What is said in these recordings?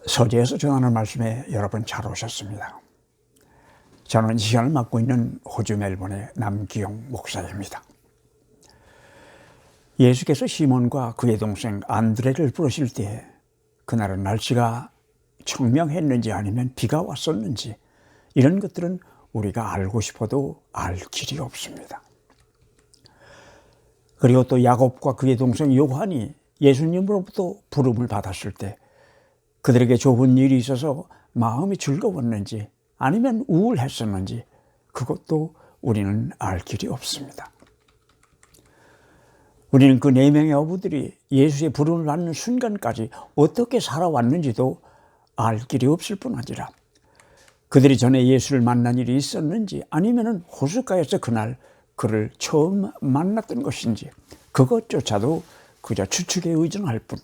서재에서 전하는 말씀에 여러분 잘 오셨습니다. 저는 이 시간을 맡고 있는 호주 멜번의 남기용 목사입니다. 예수께서 시몬과 그의 동생 안드레를 부르실 때 그날은 날씨가 청명했는지 아니면 비가 왔었는지 이런 것들은 우리가 알고 싶어도 알 길이 없습니다. 그리고 또 야곱과 그의 동생 요한이 예수님으로부터 부름을 받았을 때 그들에게 좋은 일이 있어서 마음이 즐거웠는지 아니면 우울했었는지 그것도 우리는 알 길이 없습니다. 우리는 그 4명의 어부들이 예수의 부름을 받는 순간까지 어떻게 살아왔는지도 알 길이 없을 뿐 아니라 그들이 전에 예수를 만난 일이 있었는지 아니면 호숫가에서 그날 그를 처음 만났던 것인지 그것조차도 그저 추측에 의존할 뿐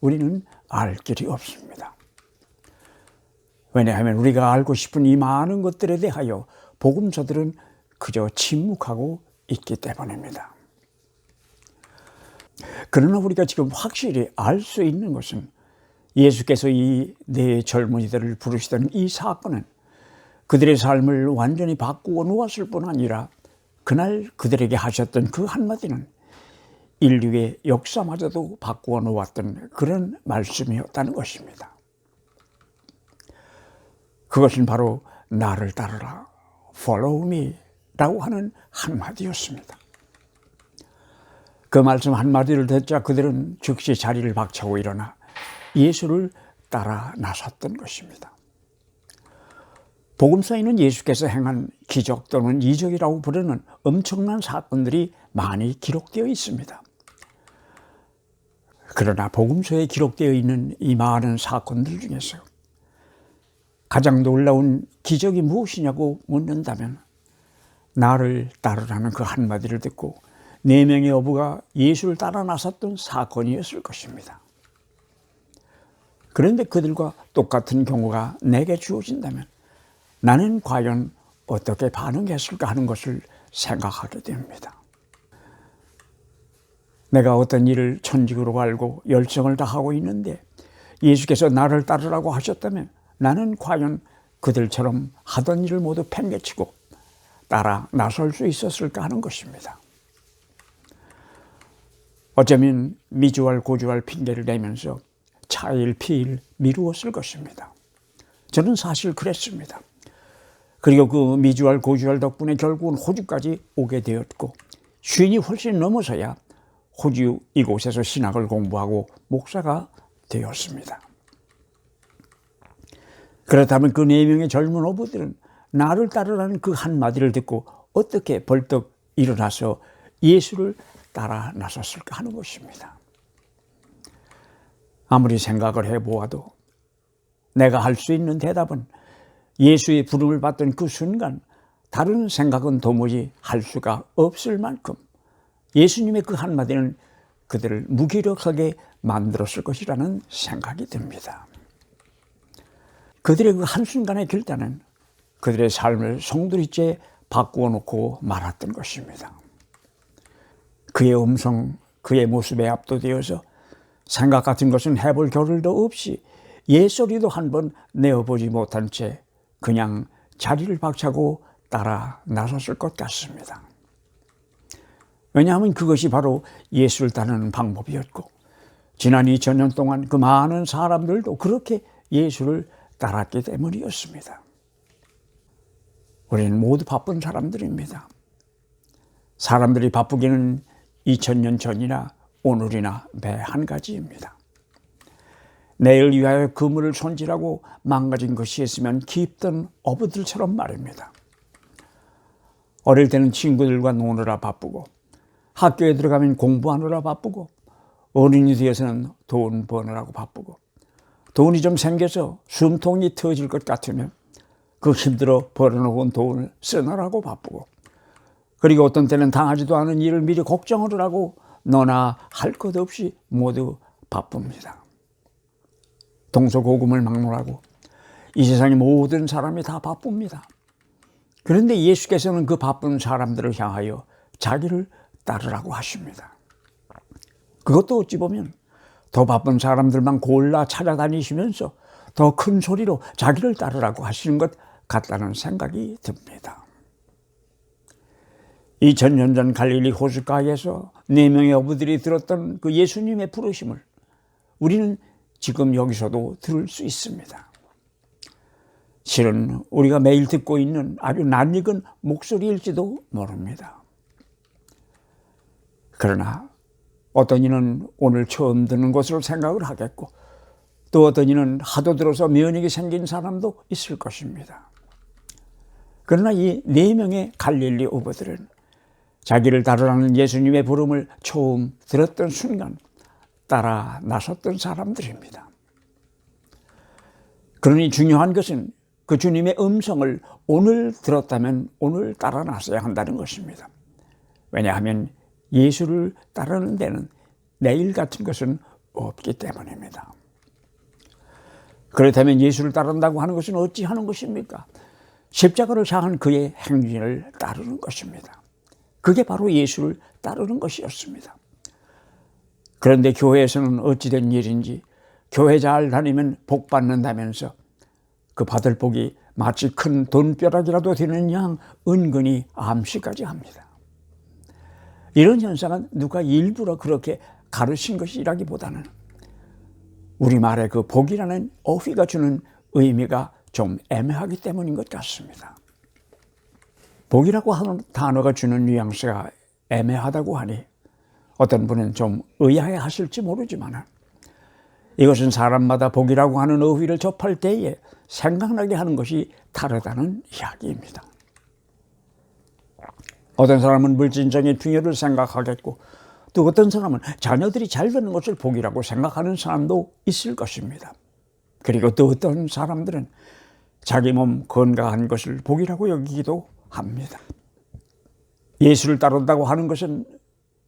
우리는 알 길이 없습니다. 왜냐하면 우리가 알고 싶은 이 많은 것들에 대하여 복음서들은 그저 침묵하고 있기 때문입니다. 그러나 우리가 지금 확실히 알 수 있는 것은 예수께서 이 4 젊은이들을 부르시던 이 사건은 그들의 삶을 완전히 바꾸어 놓았을 뿐 아니라 그날 그들에게 하셨던 그 한마디는 인류의 역사마저도 바꾸어 놓았던 그런 말씀이었다는 것입니다. 그것은 바로 나를 따르라, follow me 라고 하는 한마디였습니다. 그 말씀 한마디를 듣자 그들은 즉시 자리를 박차고 일어나 예수를 따라 나섰던 것입니다. 복음서에는 예수께서 행한 기적 또는 이적이라고 부르는 엄청난 사건들이 많이 기록되어 있습니다. 그러나 복음서에 기록되어 있는 이 많은 사건들 중에서 가장 놀라운 기적이 무엇이냐고 묻는다면 나를 따르라는 그 한마디를 듣고 4명의 어부가 예수를 따라 나섰던 사건이었을 것입니다. 그런데 그들과 똑같은 경우가 내게 주어진다면 나는 과연 어떻게 반응했을까 하는 것을 생각하게 됩니다. 내가 어떤 일을 천직으로 알고 열정을 다하고 있는데 예수께서 나를 따르라고 하셨다면 나는 과연 그들처럼 하던 일을 모두 팽개치고 따라 나설 수 있었을까 하는 것입니다. 어쩌면 미주알 고주알 핑계를 대면서 차일 피일 미루었을 것입니다. 저는 사실 그랬습니다. 그리고 그 미주알 고주알 덕분에 결국은 호주까지 오게 되었고 쉰이 훨씬 넘어서야 호주 이곳에서 신학을 공부하고 목사가 되었습니다. 그렇다면 그 4명의 젊은 어부들은 나를 따르라는 그 한마디를 듣고 어떻게 벌떡 일어나서 예수를 따라 나섰을까 하는 것입니다. 아무리 생각을 해보아도 내가 할 수 있는 대답은 예수의 부름을 받던 그 순간 다른 생각은 도무지 할 수가 없을 만큼 예수님의 그 한마디는 그들을 무기력하게 만들었을 것이라는 생각이 듭니다. 그들의 그 한순간의 결단은 그들의 삶을 송두리째 바꾸어 놓고 말았던 것입니다. 그의 음성, 그의 모습에 압도되어서 생각 같은 것은 해볼 겨를도 없이 예소리도 한번 내어보지 못한 채 그냥 자리를 박차고 따라 나섰을 것 같습니다. 왜냐하면 그것이 바로 예수를 따르는 방법이었고 지난 2000년 동안 그 많은 사람들도 그렇게 예수를 따랐기 때문이었습니다. 우리는 모두 바쁜 사람들입니다. 사람들이 바쁘기는 2000년 전이나 오늘이나 매 한 가지입니다. 내일 위하여 그물을 손질하고 망가진 것이 있으면 깊던 어부들처럼 말입니다. 어릴 때는 친구들과 노느라 바쁘고 학교에 들어가면 공부하느라 바쁘고 어른이 되어서는 돈 버느라고 바쁘고 돈이 좀 생겨서 숨통이 터질 것 같으면 그 힘들어 벌어놓은 돈을 쓰느라고 바쁘고 그리고 어떤 때는 당하지도 않은 일을 미리 걱정을 하고 너나 할 것 없이 모두 바쁩니다. 동서고금을 막론하고 이 세상의 모든 사람이 다 바쁩니다. 그런데 예수께서는 그 바쁜 사람들을 향하여 자기를 따르라고 하십니다. 그것도 어찌 보면 더 바쁜 사람들만 골라 찾아다니시면서 더 큰 소리로 자기를 따르라고 하시는 것 같다는 생각이 듭니다. 2000년 전 갈릴리 호숫가에서 4명의 어부들이 들었던 그 예수님의 부르심을 우리는 지금 여기서도 들을 수 있습니다. 실은 우리가 매일 듣고 있는 아주 낯익은 목소리일지도 모릅니다. 그러나 어떤 이는 오늘 처음 듣는 것으로 생각을 하겠고, 또 어떤 이는 하도 들어서 면역이 생긴 사람도 있을 것입니다. 그러나 이 4명의 갈릴리 어부들은 자기를 따르라는 예수님의 부름을 처음 들었던 순간 따라 나섰던 사람들입니다. 그러니 중요한 것은 그 주님의 음성을 오늘 들었다면 오늘 따라 나서야 한다는 것입니다. 왜냐하면 예수를 따르는 데는 내일 같은 것은 없기 때문입니다. 그렇다면 예수를 따른다고 하는 것은 어찌 하는 것입니까? 십자가를 상한 그의 행진을 따르는 것입니다. 그게 바로 예수를 따르는 것이었습니다. 그런데 교회에서는 어찌된 일인지 교회 잘 다니면 복 받는다면서 그 받을 복이 마치 큰 돈벼락이라도 되는 양 은근히 암시까지 합니다. 이런 현상은 누가 일부러 그렇게 가르친 것이라기보다는 우리말의 그 복이라는 어휘가 주는 의미가 좀 애매하기 때문인 것 같습니다. 복이라고 하는 단어가 주는 뉘앙스가 애매하다고 하니 어떤 분은 좀 의아해 하실지 모르지만 이것은 사람마다 복이라고 하는 어휘를 접할 때에 생각나게 하는 것이 다르다는 이야기입니다. 어떤 사람은 물질적인 풍요를 생각하겠고, 또 어떤 사람은 자녀들이 잘 되는 것을 복이라고 생각하는 사람도 있을 것입니다. 그리고 또 어떤 사람들은 자기 몸 건강한 것을 복이라고 여기기도 합니다. 예수를 따른다고 하는 것은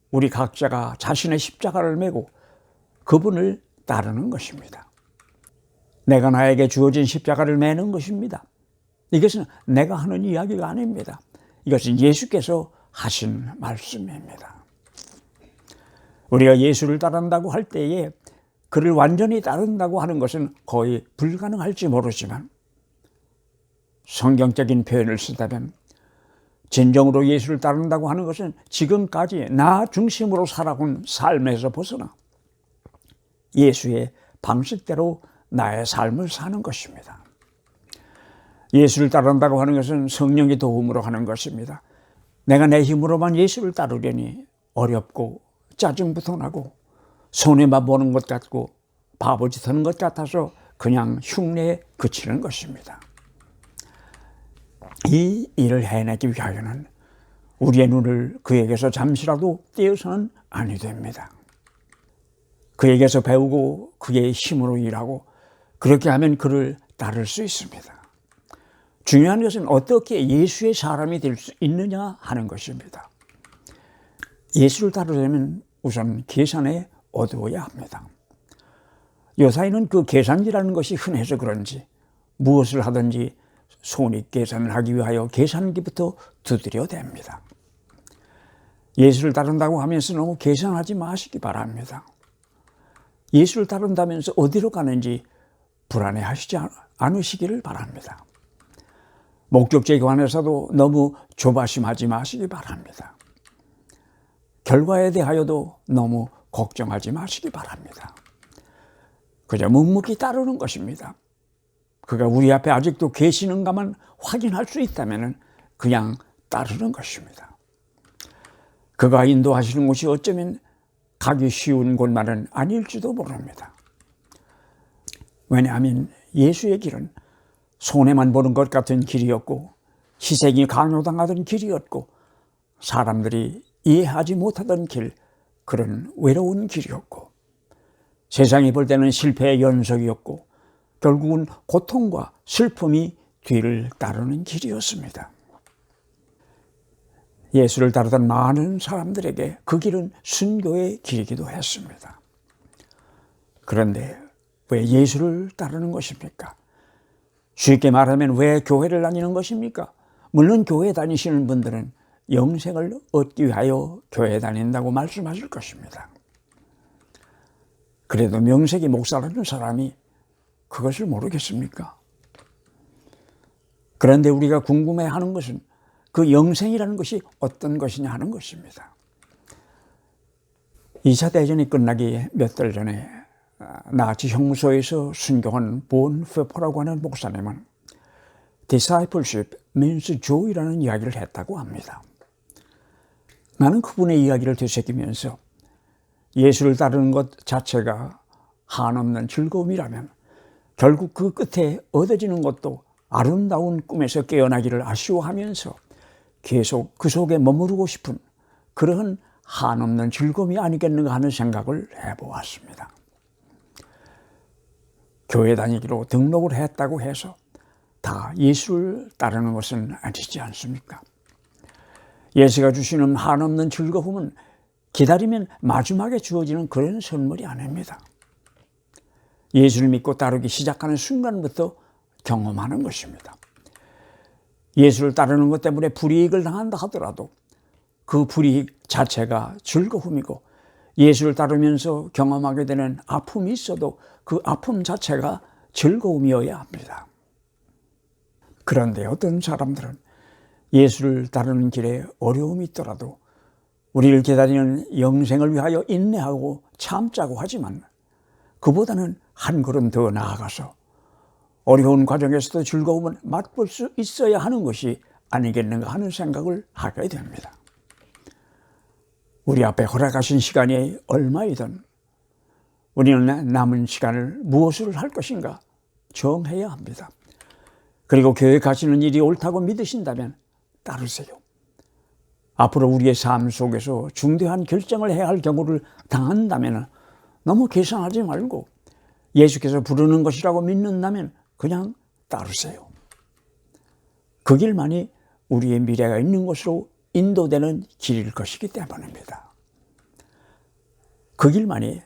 우리 각자가 자신의 십자가를 메고 그분을 따르는 것입니다. 내가 나에게 주어진 십자가를 메는 것입니다. 이것은 내가 하는 이야기가 아닙니다. 이것은 예수께서 하신 말씀입니다. 우리가 예수를 따른다고 할 때에 그를 완전히 따른다고 하는 것은 거의 불가능할지 모르지만, 성경적인 표현을 쓰다면 진정으로 예수를 따른다고 하는 것은 지금까지 나 중심으로 살아온 삶에서 벗어나 예수의 방식대로 나의 삶을 사는 것입니다. 예수를 따른다고 하는 것은 성령의 도움으로 하는 것입니다. 내가 내 힘으로만 예수를 따르려니 어렵고 짜증부터 나고 손해만 보는 것 같고 바보짓 하는 것 같아서 그냥 흉내에 그치는 것입니다. 이 일을 해내기 위하여는 우리의 눈을 그에게서 잠시라도 떼어서는 아니 됩니다. 그에게서 배우고 그의 힘으로 일하고 그렇게 하면 그를 따를 수 있습니다. 중요한 것은 어떻게 예수의 사람이 될 수 있느냐 하는 것입니다. 예수를 따르려면 우선 계산에 어두워야 합니다. 요사이는 그 계산기라는 것이 흔해서 그런지 무엇을 하든지 손익계산을 하기 위하여 계산기부터 두드려 댑니다. 예수를 따른다고 하면서 너무 계산하지 마시기 바랍니다. 예수를 따른다면서 어디로 가는지 불안해하시지 않으시기를 바랍니다. 목적지에 관해서도 너무 조바심하지 마시기 바랍니다. 결과에 대하여도 너무 걱정하지 마시기 바랍니다. 그저 묵묵히 따르는 것입니다. 그가 우리 앞에 아직도 계시는가만 확인할 수 있다면 그냥 따르는 것입니다. 그가 인도하시는 곳이 어쩌면 가기 쉬운 곳만은 아닐지도 모릅니다. 왜냐하면 예수의 길은 손해만 보는 것 같은 길이었고 희생이 강요당하던 길이었고 사람들이 이해하지 못하던 길, 그런 외로운 길이었고 세상이 볼 때는 실패의 연속이었고 결국은 고통과 슬픔이 뒤를 따르는 길이었습니다. 예수를 따르던 많은 사람들에게 그 길은 순교의 길이기도 했습니다. 그런데 왜 예수를 따르는 것입니까? 쉽게 말하면 왜 교회를 다니는 것입니까? 물론 교회 다니시는 분들은 영생을 얻기 위하여 교회 다닌다고 말씀하실 것입니다. 그래도 명색이 목사라는 사람이 그것을 모르겠습니까? 그런데 우리가 궁금해하는 것은 그 영생이라는 것이 어떤 것이냐 하는 것입니다. 2차 대전이 끝나기 몇 달 전에 나치 형무소에서 순교한 본 페퍼라고 하는 목사님은 discipleship means joy라는 이야기를 했다고 합니다. 나는 그분의 이야기를 되새기면서 예수를 따르는 것 자체가 한없는 즐거움이라면 결국 그 끝에 얻어지는 것도 아름다운 꿈에서 깨어나기를 아쉬워하면서 계속 그 속에 머무르고 싶은 그러한 한없는 즐거움이 아니겠는가 하는 생각을 해보았습니다. 교회 다니기로 등록을 했다고 해서 다 예수를 따르는 것은 아니지 않습니까? 예수가 주시는 한없는 즐거움은 기다리면 마지막에 주어지는 그런 선물이 아닙니다. 예수를 믿고 따르기 시작하는 순간부터 경험하는 것입니다. 예수를 따르는 것 때문에 불이익을 당한다 하더라도 그 불이익 자체가 즐거움이고 예수를 따르면서 경험하게 되는 아픔이 있어도 그 아픔 자체가 즐거움이어야 합니다. 그런데 어떤 사람들은 예수를 따르는 길에 어려움이 있더라도 우리를 기다리는 영생을 위하여 인내하고 참자고 하지만 그보다는 한 걸음 더 나아가서 어려운 과정에서도 즐거움을 맛볼 수 있어야 하는 것이 아니겠는가 하는 생각을 하게 됩니다. 우리 앞에 허락하신 시간이 얼마이든 우리는 남은 시간을 무엇을 할 것인가 정해야 합니다. 그리고 교회 가시는 일이 옳다고 믿으신다면 따르세요. 앞으로 우리의 삶 속에서 중대한 결정을 해야 할 경우를 당한다면 너무 계산하지 말고 예수께서 부르는 것이라고 믿는다면 그냥 따르세요. 그 길만이 우리의 미래가 있는 곳으로 인도되는 길일 것이기 때문입니다. 그 길만이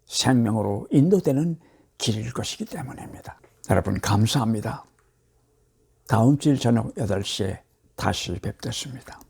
생명으로 인도되는 길일 것이기 때문입니다. 여러분 감사합니다. 다음 주일 저녁 8시에 다시 뵙겠습니다.